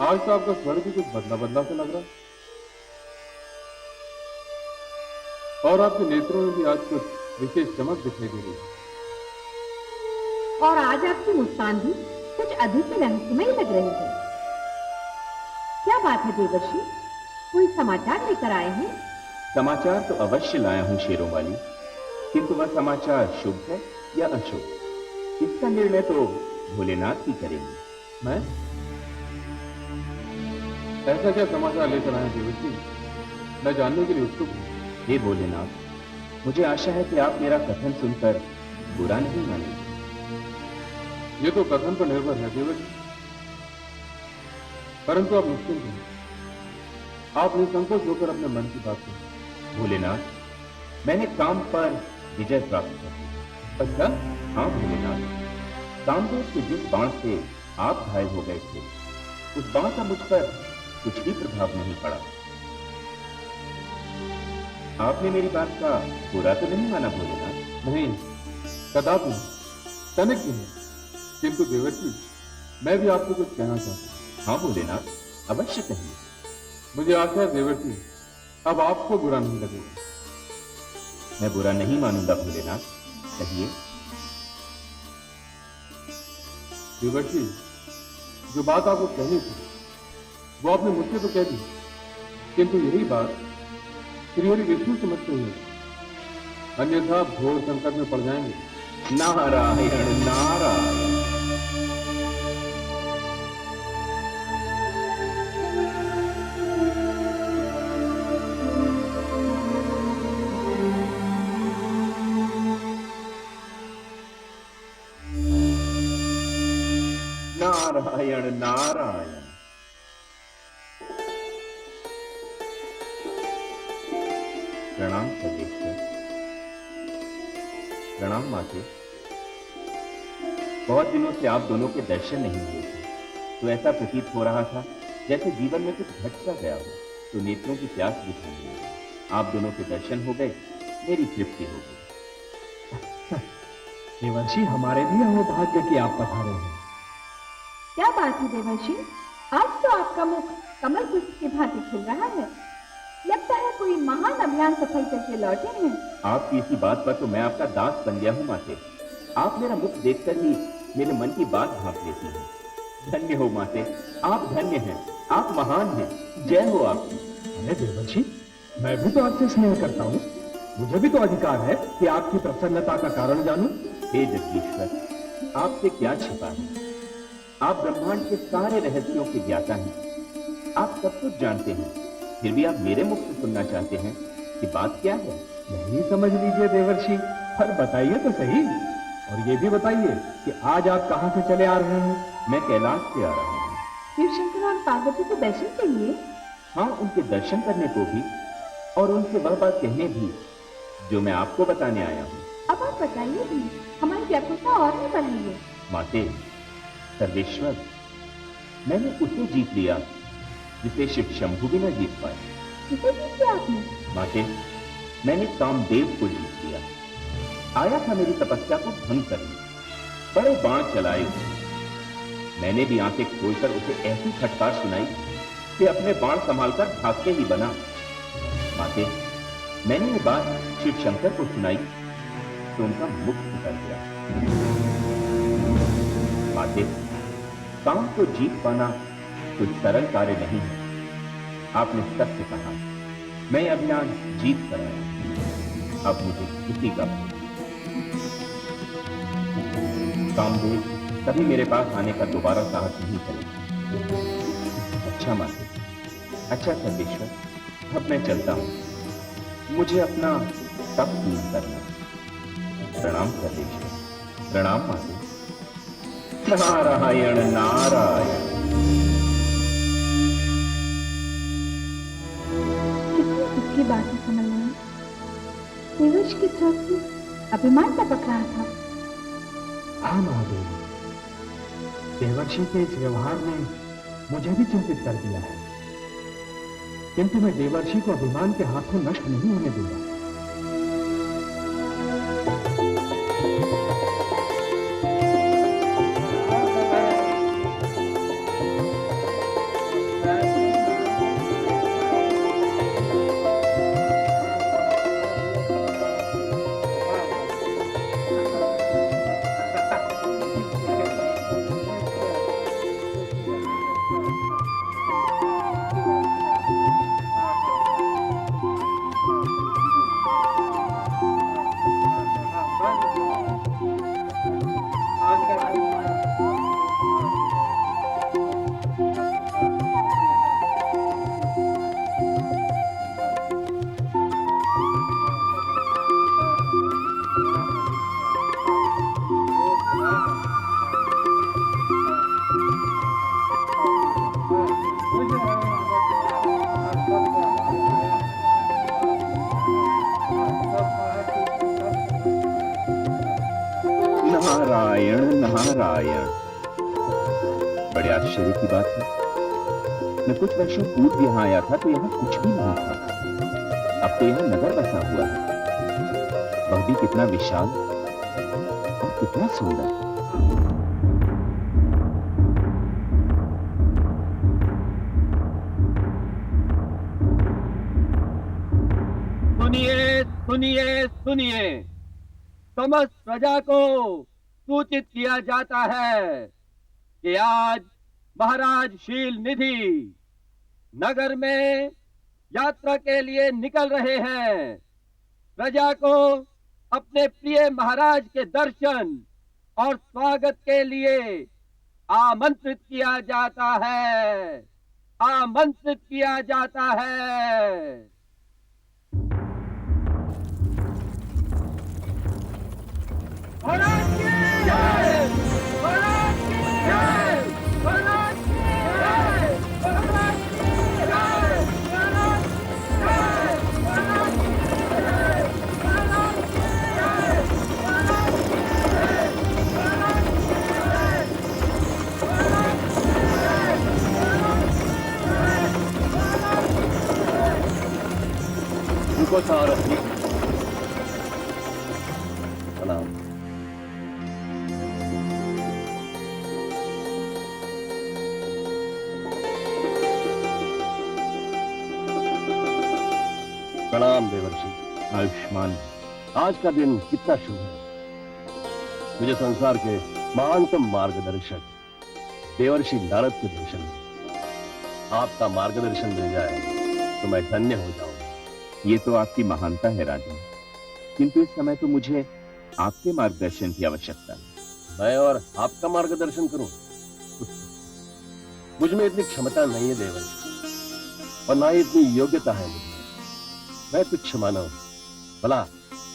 आज तो आपका स्वर भी कुछ बदला बदला सा लग रहा है। और आपके नेत्रों में भी आज कुछ विशेष चमक दिखाई दे रही है। और आज आपकी मुस्कान भी कुछ अधिक ही रहस्यमयी लग रही है। क्या बात है देवर्षि, कोई समाचार लेकर आए हैं? समाचार तो अवश्य लाया हूं शेरों वाली, किंतु वह समाचार शुभ है या अशुभ, इसका निर्णय तो भोलेनाथ ही करेंगे। मैं ऐसा क्या समाचार लेकर आए देवर्षि? मैं जानने के लिए उत्सुक हूं। हे भोलेनाथ, मुझे आशा है कि आप मेरा कथन सुनकर बुरा नहीं मानेंगे। ये तो कथन पर निर्भर है देवर्षि, परंतु आप निश्चिंत हैं। आप निसंकोच होकर अपने मन की बात करें। भोलेनाथ, मैंने काम पर विजय प्राप्त कर ली। अच्छा, हाँ भोलेनाथ, कामदेव के जिस बाण से आप घायल हो गए थे, उस बाण का मुझ पर कुछ भी प्रभाव नहीं पड़ा। आपने मेरी बात का बुरा तो नहीं माना भोलेनाथ? नहीं, कदापि नहीं, तनिक भी नहीं। किंतु देवर्षि, मैं भी आपको कुछ कहना चाहता हूं। हाँ भोलेनाथ, अवश्य कहिए। मुझे आशा है देवर्षि, अब आपको बुरा नहीं लगेगा। मैं बुरा नहीं मानूंगा भोलेनाथ, कहिए। देवर्षि, जो बात आपको कहनी थी वो आपने मुझसे तो कह दी, किंतु यही बात श्रीहरि विष्णु समझते हुए, अन्यथा घोर संकट में पड़ जाएंगे। नारायण नारायण। नारायण नारायण। प्रणाम सर्वेश्वर। प्रणाम माते। बहुत दिनों से आप दोनों के दर्शन नहीं हुए थे, तो ऐसा प्रतीत हो रहा था जैसे जीवन में कुछ घट सा गया हो, तो नेत्रों की प्यास बुझाने लगी। आप दोनों के दर्शन हो गए, मेरी तृप्ति हो गई। देवर्षि, हमारे भी यह भाग्य कि आप पधारे हैं। क्या बात है देवर्षि, आज तो आपका मुख कमल पुष्प की भांति खिल रहा है। लगता है कोई महान अभियान सफल करके लौटे हैं। आपकी इसी बात पर तो मैं आपका दास बन गया हूँ माते। आप मेरा मुख देखकर ही मेरे मन की बात भांप लेती हैं। धन्य हो माते, आप धन्य हैं, आप महान हैं। जय हो आपकी। अरे देवर्षि, मैं भी तो आपसे स्नेह करता हूँ। मुझे भी तो अधिकार है कि आपकी प्रसन्नता का कारण जानूं। हे जगदीश्वर, आपसे क्या छिपा है? आप ब्रह्मांड के सारे रहस्यों के ज्ञाता हैं। आप सब कुछ जानते हैं, फिर भी आप मेरे मुख से सुनना चाहते हैं कि बात क्या है? यही समझ लीजिए देवर्षि, पर बताइए तो सही। और ये भी बताइए कि आज आप कहाँ से चले आ रहे हैं? मैं कैलाश से आ रहा हूँ। शिव शंकर और पार्वती के दर्शन के लिए? हाँ, उनके दर्शन करने को भी, और उनसे वह बात कहने भी जो मैं आपको बताने आया हूँ। अब आप बताइए भी, हमारी व्याकुलता और नहीं बढ़ रही है। माते, सर्वेश्वर, मैंने उसे जीत लिया जिसे शिव शंभु भी न जीत पाए। किसे जीत लिया आपने? माते, मैंने कामदेव को जीत लिया। आया था मेरी तपस्या को भंग करने, बड़े बाण चलाए उसने। मैंने भी आंखें खोलकर उसे ऐसी फटकार सुनाई कि अपने बाण संभालकर भागते ही बना। माते, मैंने ये बात शिव शंकर को सुनाई तो उनका मुख निकल गया। माते, काम को जीत पाना कोई सरल कार्य नहीं है। आपने सत्य कहा, मैं अभियान जीत कर आया। अब मुझे किसी का भय नहीं। कामदेव कभी मेरे पास आने का दोबारा साहस नहीं करेगा। अच्छा माते, अच्छा सर्वेश्वर, अब मैं चलता हूं। मुझे अपना तप पूर्ण करना। प्रणाम सर्वेश्वर। प्रणाम माते। नारायण नारायण। कितनी दुखी बात है समझ नहीं। देवर्षि की तरफ से अभिमान टपक रहा था। हाँ महादेव, देवर्षि के इस व्यवहार ने मुझे भी चिंतित कर दिया है, किंतु मैं देवर्षि को अभिमान के हाथों नष्ट नहीं होने दूंगा। नारायण। बड़े आश्चर्य की बात है, मैं कुछ वर्षों पूर्व यहाँ आया था तो यहाँ कुछ भी नहीं था। अब तो यहाँ नगर बसा हुआ है, वह भी कितना विशाल और कितना सुंदर। सुनिए सुनिए सुनिए, समस्त प्रजा को सूचित किया जाता है कि आज महाराज शील निधि नगर में यात्रा के लिए निकल रहे हैं। प्रजा को अपने प्रिय महाराज के दर्शन और स्वागत के लिए आमंत्रित किया जाता है, आमंत्रित किया जाता है। उनको सारथी प्रणाम। प्रणाम देवर्षि। आयुष्मान। आज का दिन कितना शुभ है। मुझे संसार के महानतम मार्गदर्शक देवर्षि नारद के दर्शन में आपका मार्गदर्शन मिल जाए तो मैं धन्य हो जाऊं। ये तो आपकी महानता है राजन, किंतु इस समय तो मुझे आपके मार्गदर्शन की आवश्यकता है। मैं और आपका मार्गदर्शन करूं? मुझ में इतनी क्षमता नहीं है देवर्षि, और ना ही इतनी योग्यता है मुझे। मैं तुच्छ मानव, भला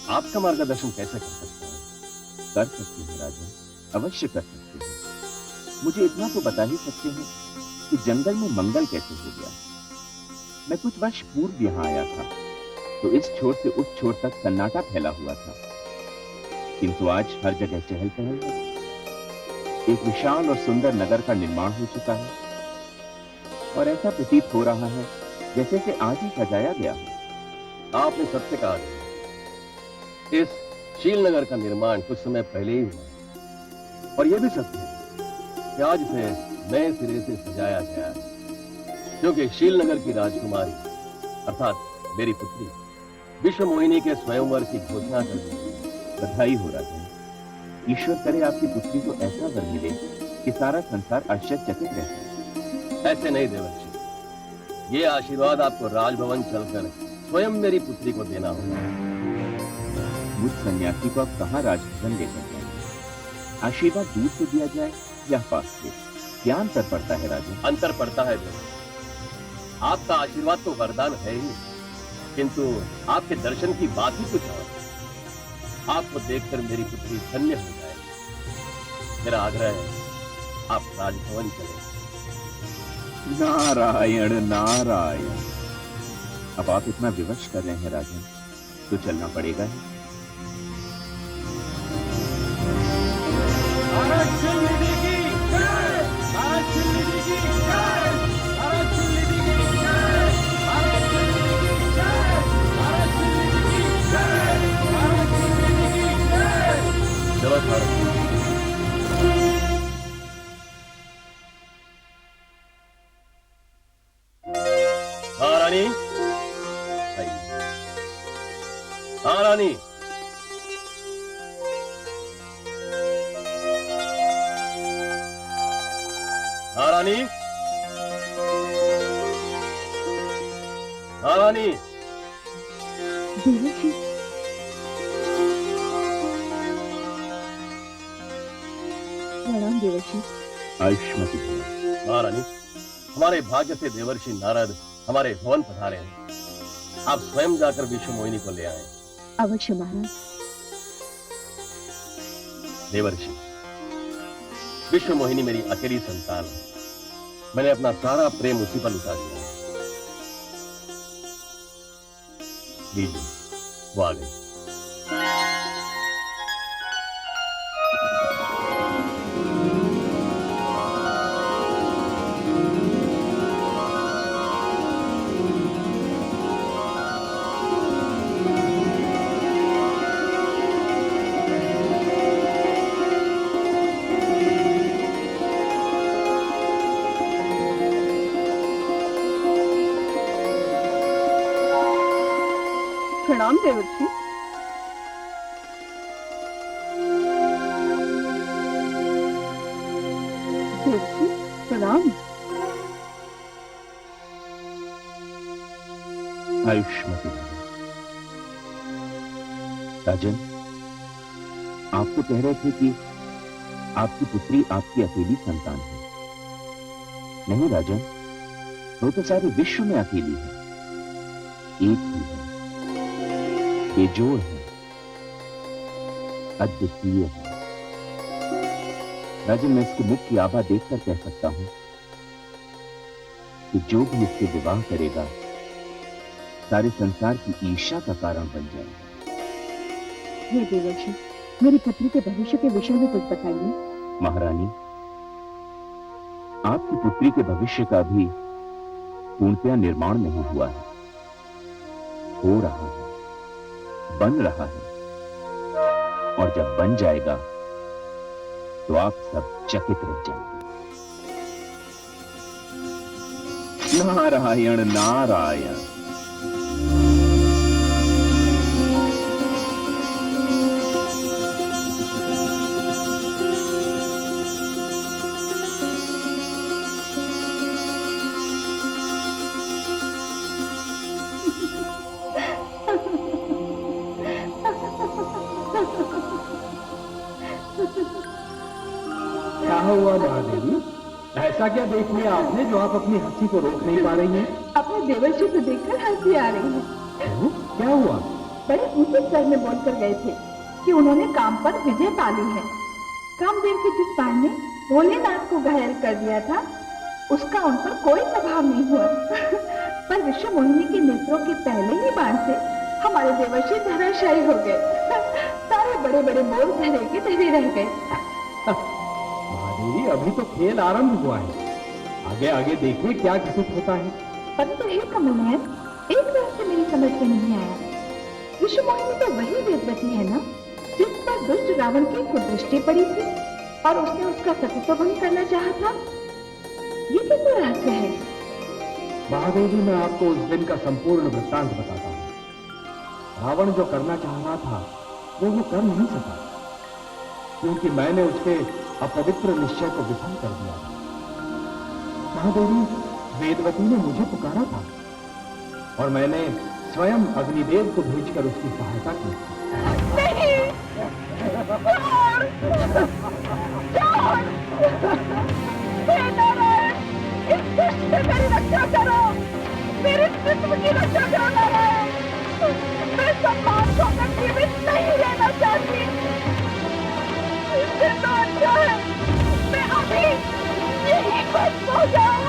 आपका मार्गदर्शन कैसे कर सकता हूं? कर सकते हैं राजन, अवश्य कर सकते हैं। मुझे इतना तो बता ही सकते हैं कि जंगल में मंगल कैसे हो गया। मैं कुछ वर्ष पूर्व यहाँ आया था तो इस छोर से उस छोर तक सन्नाटा फैला हुआ था, किंतु आज हर जगह चहल पहल है। एक विशाल और सुंदर नगर का निर्माण हो चुका है और ऐसा प्रतीत हो रहा है जैसे कि आज ही सजाया गया हो। आपने सत्य कहा है। इस शीलनगर का निर्माण कुछ समय पहले ही हुआ, और यह भी सत्य है कि आज इसे नए सिरे से सजाया गया है, क्योंकि शीलनगर की राजकुमारी अर्थात मेरी पुत्री विश्व मोहिनी के स्वयंवर की घोषणा कर दी। बधाई हो राजन। ईश्वर करे आपकी पुत्री को ऐसा वर मिले कि सारा संसार आश्चर्यचकित रहे। ऐसे नहीं देवर्षि, ये आशीर्वाद आपको राजभवन चलकर स्वयं मेरी पुत्री को देना होगा। मुझ सन्यासी को आप कहाँ राजभवन लेकर जाएंगे? आशीर्वाद दूर से दिया जाए या पास से, क्या अंतर पड़ता है राजन? अंतर पड़ता है देवर्षि। आपका आशीर्वाद तो वरदान है ही, किंतु आपके दर्शन की बात ही कुछ और। आपको देखकर मेरी पुत्री धन्य हो जाएगी। मेरा आग्रह है, आप राजभवन चलें। नारायण नारायण। अब आप इतना विवश कर रहे हैं राजन, तो चलना पड़ेगा ही। चलो भारत। महारानी, महारानी, महारानी, महारानी। देवर्षि, प्रणाम देवर्षि। आयुष्मती भव। महारानी, हमारे भाग्य से देवर्षि नारद हमारे भवन पधारे हैं। आप स्वयं जाकर विश्व मोहिनी को ले आए। अवश्य महाराज। देवर्षि, विश्व मोहिनी मेरी अकेली संतान है। मैंने अपना सारा प्रेम उसी पर लुटा दिया। लीजिए, वो आ गई। प्रणाम देवर्षि। देवर्षि प्रणाम। आयुष्मती राजन, आप तो कह रहे थे कि आपकी पुत्री आपकी अकेली संतान है। नहीं राजन, वो तो सारे विश्व में अकेली है, एक ही है, बेजोड़ है, अद्वितीय है। राजन, मैं इसके मुख की आभा देखकर कह सकता हूं कि जो भी इससे विवाह करेगा सारे संसार की ईर्ष्या का कारण बन जाएगा। हे देवर्षि, मेरी पुत्री के भविष्य के विषय में कुछ बताइए। महारानी, आपकी पुत्री के भविष्य का भी पूर्णतया निर्माण नहीं हुआ है, हो रहा है, बन रहा है, और जब बन जाएगा तो आप सब चकित रह जाएंगे। नारायण नारायण। क्या हुआ महादेवी? ऐसा क्या देख लिया आपने जो आप अपनी हंसी को रोक नहीं पा रही हैं? अपने देवर्षि को देखकर हंसी आ रही है। क्यों? क्या हुआ? बड़े ऊंचे स्वर में बोलकर गए थे कि उन्होंने काम पर विजय पा ली है। कामदेव के जिस बाण ने भोलेनाथ को घायल कर दिया था, उसका उन पर कोई प्रभाव नहीं हुआ। पर विश्व मोहिनी के नेत्रों के पहले ही बाण से हमारे देवर्षि धराशायी हो गए। सारे बड़े बड़े बोल धरे के धरे रह गए। महादेवी, अभी तो खेल आरंभ हुआ है, आगे आगे देखिए क्या घटित होता है। परंतु हे कमलनयन, एक रहस्य मेरी समझ में नहीं आया। विश्व मोहिनी तो वही वेदवती है ना, जिस पर दुष्ट रावण की कुदृष्टि पड़ी थी और उसने उसका सतीत्व भंग करना चाहा था। ये कैसा रहस्य है? महादेवी, मैं आपको उस दिन का संपूर्ण वृत्तांत बताता हूँ। रावण जो करना चाह रहा था वो कर नहीं सका, क्योंकि मैंने उसके अपवित्र निश्चय को विफल कर दिया था। महादेवी, वेदवती ने मुझे पुकारा था और मैंने स्वयं अग्निदेव को भेजकर उसकी सहायता की थी। नहीं! हे नारायण, इस दुष्ट से मेरी रक्षा करो, मेरे जिस्म की रक्षा करो नारायण। मैं सम्मान को अपना जीवित नहीं रहना चाहती। इससे तो अच्छा है मैं अभी यही भस्म हो जाऊं।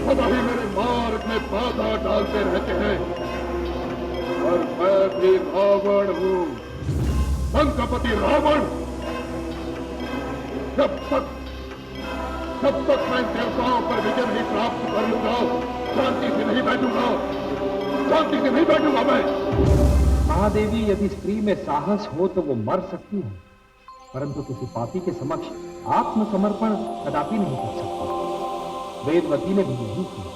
सदा ही मेरे मार्ग में बाधा डालते रहते हैं, और मैं भी रावण हूँ, लंकापति रावण। जब तक मैं देवताओं पर विजय नहीं प्राप्त कर लूंगा, शांति से नहीं बैठूंगा, शांति से नहीं बैठूंगा मैं। महादेवी, यदि स्त्री में साहस हो तो वो मर सकती है, परंतु किसी पापी के समक्ष आत्मसमर्पण कदापि नहीं कर सकती। वेदवती ने भी यही किया।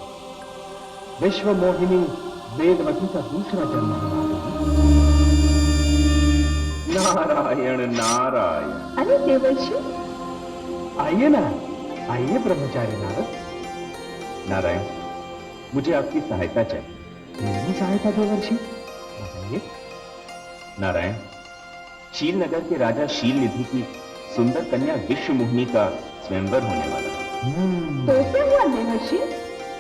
विश्व मोहिनी वेदवती का दूसरा जन्म है। नारायण नारायण। अरे देवर्षि, आइए ना, आइए ब्रह्मचारी नारद। नारायण, मुझे आपकी सहायता चाहिए। मेरी सहायता देवर्षि? बताइए। नारायण, शीलनगर के राजा शीलनिधि की सुंदर कन्या विश्व मोहिनी का स्वयंवर होने वाला है। तो क्या हुआ देवर्षि?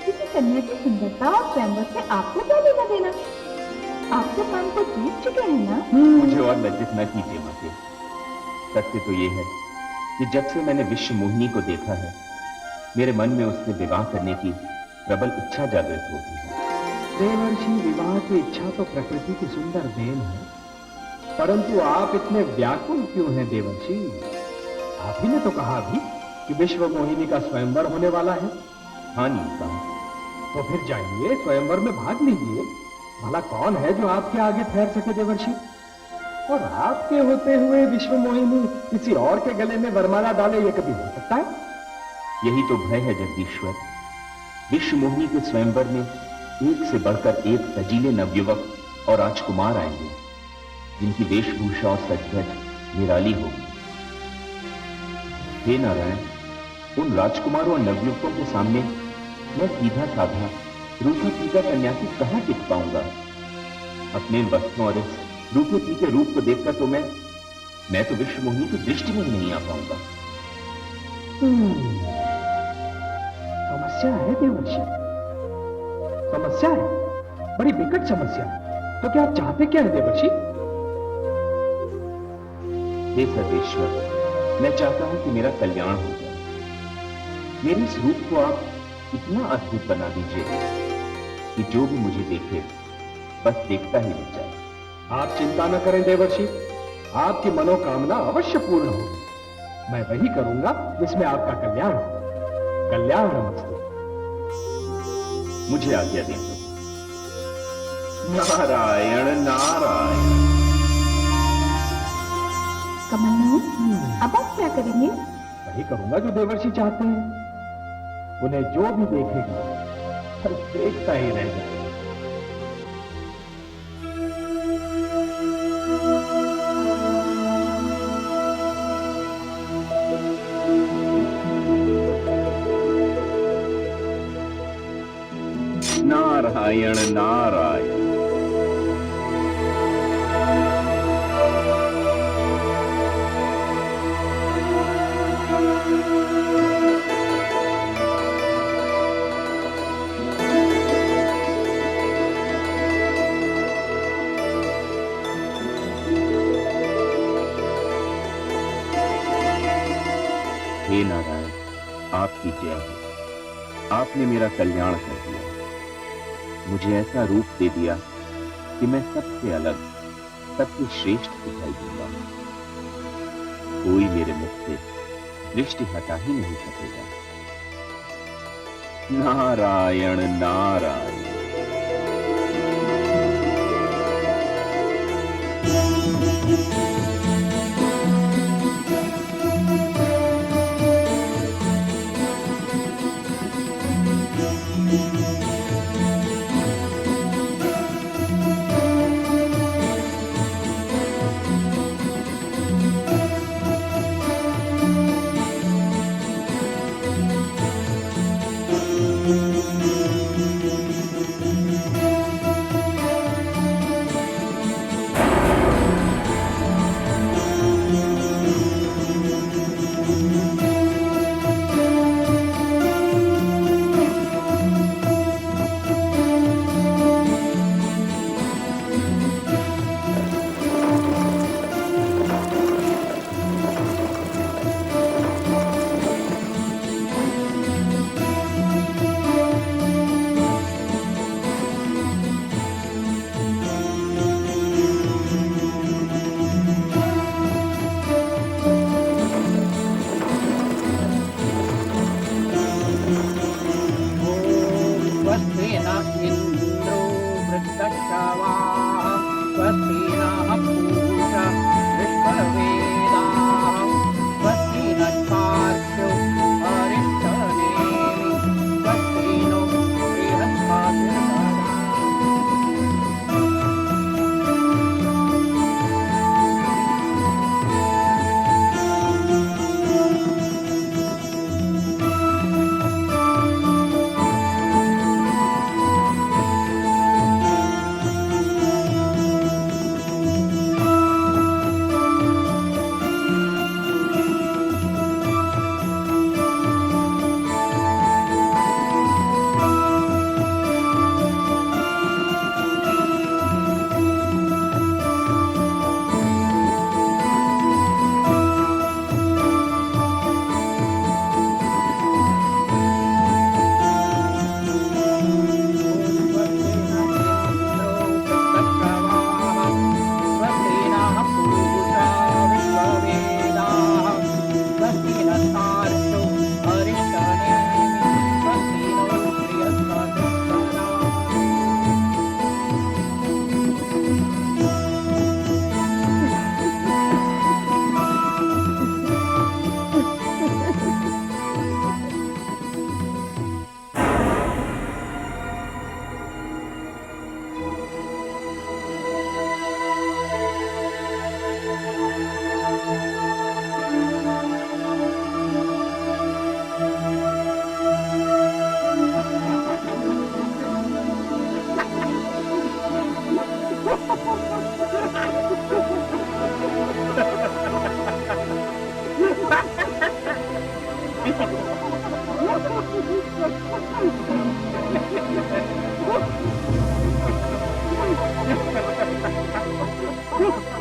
किसी कन्या की सुंदरता और स्वयंवर से आपको क्या लेना देना? आप तो काम को जीत चुके हैं ना? मुझे और लज्जित न कीजिए माते। सत्य तो ये है कि जब से मैंने विश्व मोहिनी को देखा है, मेरे मन में उससे विवाह करने की प्रबल इच्छा जागृत होती है। देवर्षि, विवाह की इच्छा तो प्रकृति की सुंदर देन है, परंतु आप इतने व्याकुल क्यों हैं देवर्षि? आप ही ने तो कहा भी कि विश्व मोहिनी का स्वयंवर होने वाला है। हाँ नीलकंठ, तो फिर जाइए, स्वयंवर में भाग लीजिए। भला कौन है जो आपके आगे ठहर सके देवर्षि? और आपके होते हुए विश्व मोहिनी किसी और के गले में वरमाला डाले, ये कभी हो सकता है? यही तो भय है जगदीश्वर। विश्व मोहिनी के स्वयंवर में एक से बढ़कर एक सजीले नवयुवक और राजकुमार आएंगे, जिनकी वेशभूषा और सजधज निराली होगी। हे नारायण, उन राजकुमारों और नवयुवकों के सामने मैं सीधा साधा रूखा पीका सन्यासी कहां टिक पाऊंगा? अपने वस्त्रों और इस रूखे पीके रूप को देखकर तो मैं तो विश्व मोहिनी की दृष्टि में ही नहीं आ पाऊंगा। समस्या है देवर्षि, समस्या है, बड़ी विकट समस्या है। तो क्या आप चाहते क्या है देवर्षि? हे सर्वेश्वर, मैं चाहता हूं कि मेरा कल्याण हो जाए। मेरे इस रूप को आप इतना अद्भुत बना दीजिए कि जो भी मुझे देखे बस देखता ही रह जाए। आप चिंता न करें देवर्षि, आपकी मनोकामना अवश्य पूर्ण होगी। मैं वही करूंगा जिसमें आपका कल्याण हो। कल्याण नमस्ते। मुझे आज्ञा दें। नारायण नारायण। कमल, अब आप क्या करेंगे? वही करूंगा जो देवर्षि चाहते हैं। उन्हें जो भी देखेगा बस देखता ही रह जाएगा। नारायण नारायण। हे नारायण, आपकी जय हो। आपने मेरा कल्याण कर दिया, मुझे ऐसा रूप दे दिया कि मैं सबसे अलग, सबसे श्रेष्ठ दिखाई दूंगा। कोई मेरे मुख से दृष्टि हटा ही नहीं सकेगा। नारायण नारायण।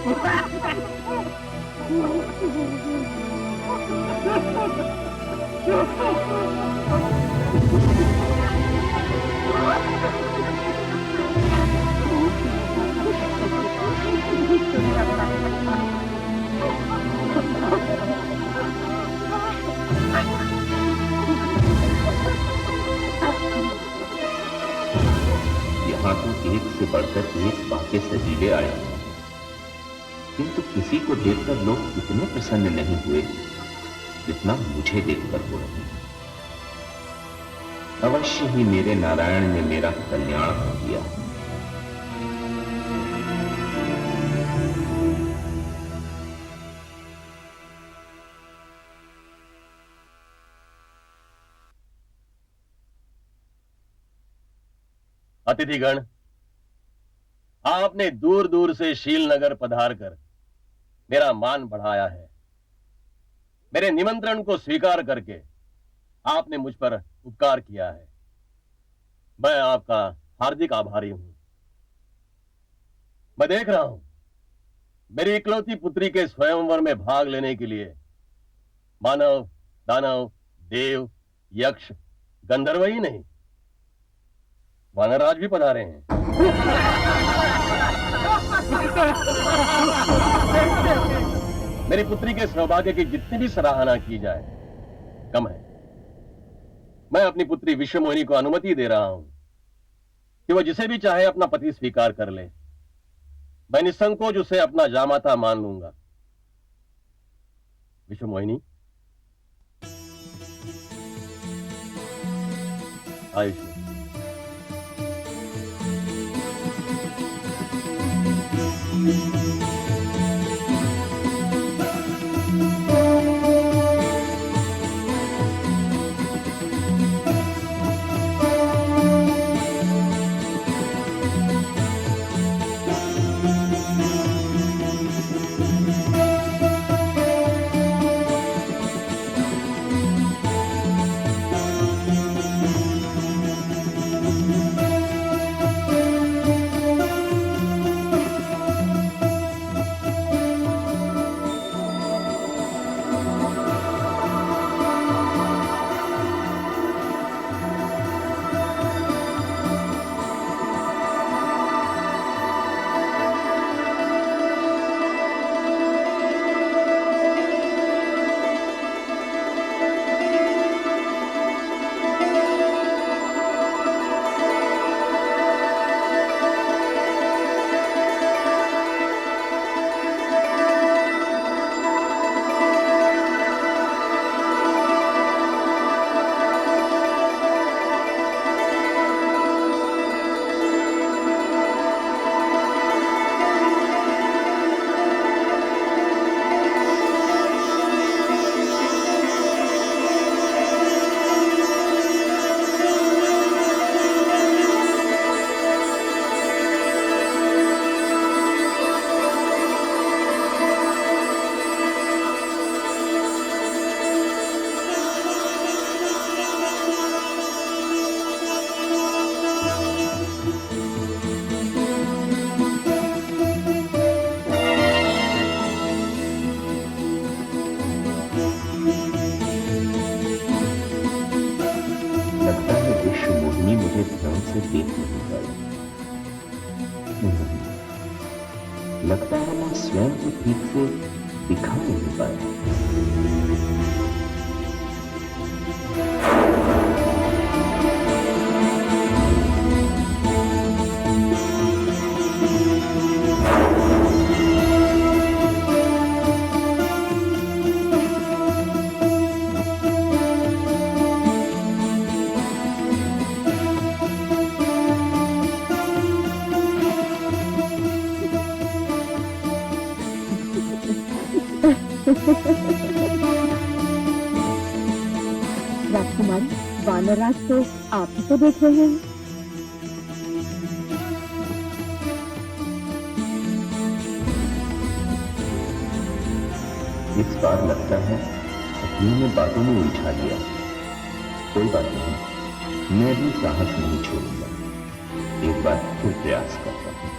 यहाँ तो एक से बढ़कर एक बातें सजीले आए हैं, किंतु किसी को देखकर लोग इतने प्रसन्न नहीं हुए जितना मुझे देखकर हो रहे हैं। अवश्य ही मेरे नारायण ने मेरा कल्याण कर दिया। अतिथिगण, आपने दूर दूर से शीलनगर पधार कर मेरा मान बढ़ाया है। मेरे निमंत्रण को स्वीकार करके आपने मुझ पर उपकार किया है। मैं आपका हार्दिक आभारी हूं। मैं देख रहा हूं मेरी इकलौती पुत्री के स्वयंवर में भाग लेने के लिए मानव, दानव, देव, यक्ष, गंधर्व ही नहीं, वानरराज भी पधारे हैं। मेरी पुत्री के सौभाग्य की जितनी भी सराहना की जाए कम है। मैं अपनी पुत्री विश्वमोहिनी को अनुमति दे रहा हूं कि वह जिसे भी चाहे अपना पति स्वीकार कर ले। मैं निसंकोच उसे अपना जामाता मान लूंगा। विश्वमोहिनी, आयुष। लगता है मैं स्वयं को ठीक से दिखा नहीं पाया। राजकुमारी, वानरराज तो आप ही तो देख रहे हैं। इस बार लगता है अपनी में बातों में उलझा लिया। कोई बात नहीं, मैं भी साहस नहीं छोड़ूंगा। एक बार फिर प्रयास करता हूं।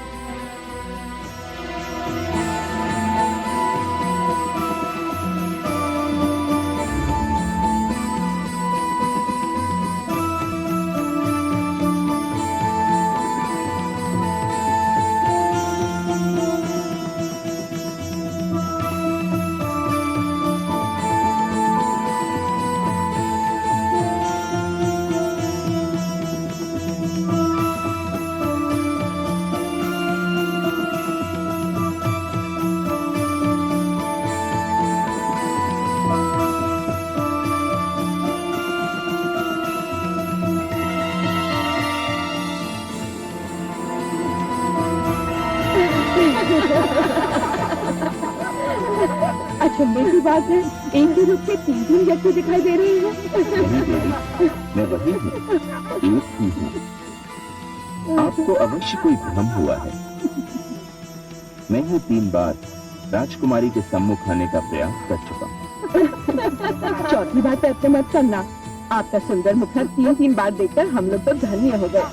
अचंभे की बात है, एक ही रूप के तीन व्यक्ति दिखाई दे रहे हैं। नहीं देवी, मैं वही हूँ, एक ही हूँ। आपको अवश्य कोई भ्रम हुआ है। मैं ही 3 बार राजकुमारी के सम्मुख आने का प्रयास कर चुका हूँ। चौथी बात ऐसे मत करना। आपका सुंदर मुखर 3 बार देखकर हम लोग तो धन्य हो गए।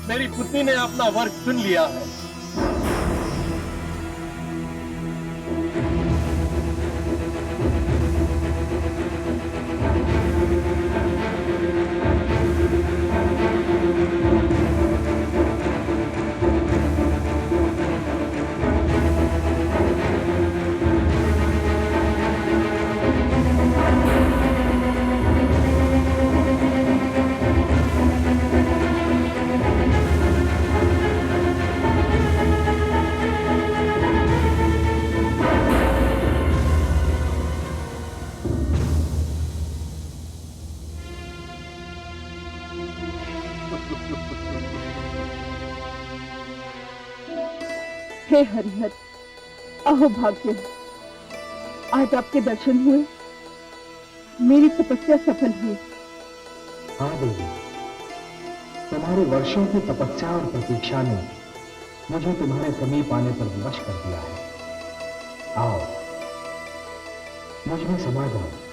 मेरी पुत्री ने अपना वर चुन लिया है। हे हरिहर, अहो भाग्य, आज आपके दर्शन हुए, मेरी तपस्या सफल हुई। हाँ देवी, तुम्हारे वर्षों की तपस्या और प्रतीक्षा ने मुझे तुम्हारे समीप आने पर विवश कर दिया है। आओ, मुझ में समा जाओ।